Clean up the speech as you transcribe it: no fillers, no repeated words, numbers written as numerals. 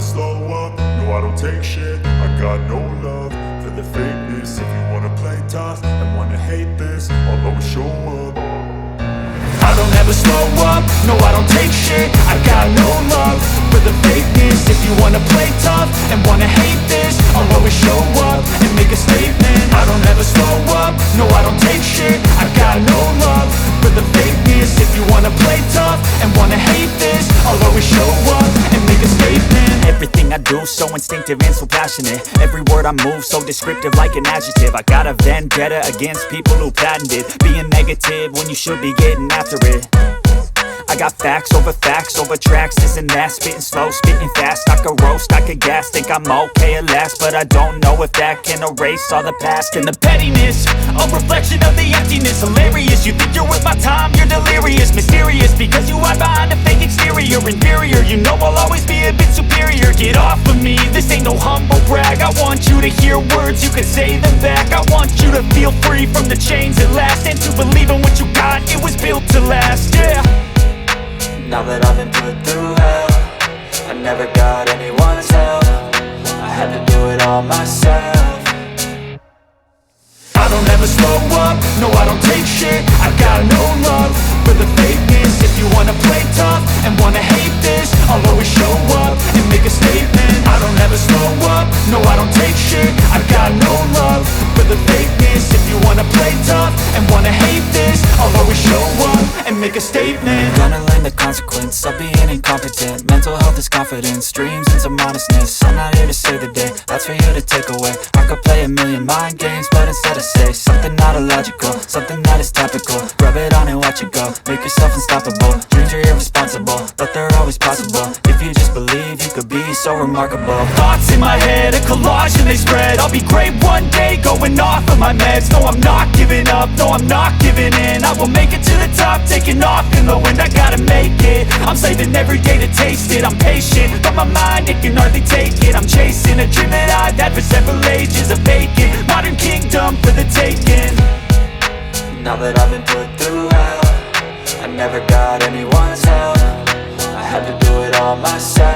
slow up, no I don't take shit. I got no love for the fakeness. If you wanna play tough and wanna hate this, I'll always show up. I don't ever slow up, no I don't take shit. I got no love for the fakeness. If you wanna play tough and wanna hate this, I'll always show up and make a statement. I don't ever slow up, no I don't take shit. I got no love for the fakeness. If you wanna play tough and wanna hate this, I'll always show up and make a statement. Everything I do so instinctive and so passionate. Every word I move so descriptive like an adjective. I got a vendetta against people who patented being negative when you should be getting after it. I got facts over tracks, this and that. Spitting slow, spitting fast, I could roast, I could gas. Think I'm okay at last, but I don't know if that can erase all the past. And the pettiness, a reflection of the emptiness. Hilarious, you think you're worth my time, you're delirious. Mysterious, because you hide behind a fake exterior. Inferior, you know I'll always be a bit superior. Get off of me, this ain't no humble brag. I want you to hear words, you can say them back. I want you to feel free from the chains at last, and to believe in what you got, it was built to last, yeah. Now that I've been put through hell, I never got anyone's help. I had to do it all myself. I don't ever slow up, no I don't take shit. I got no love for the fakeness. If you wanna play tough and wanna hate this, I'll always show up and make a statement. I don't ever slow up, no I don't take shit. I got no love for the fakeness. If you wanna play tough and wanna hate this, I'll always show up and make a statement. Gonna learn the consequence of being incompetent. Mental health is confidence, dreams and some honestness. I'm not here to save the day, that's for you to take away. I could play a million mind games, but instead I say something not illogical, something that is topical. Rub it on and watch it go, make yourself unstoppable. Dreams are irresponsible, but they're always possible. If you just believe, you could be so remarkable. Thoughts in my head, a collage and they spread. I'll be great one day, going off of my meds. No, I'm not giving up, no, I'm not giving in. I will make it to the top, taking off in the wind. I gotta make it, I'm saving every day to taste it. I'm patient, but my mind, it can hardly take it. I'm chasing a dream that I've had for several ages. A vacant, modern kingdom for the taking. Now that I've been put through hell, I never got anyone's help. I had to do it all myself.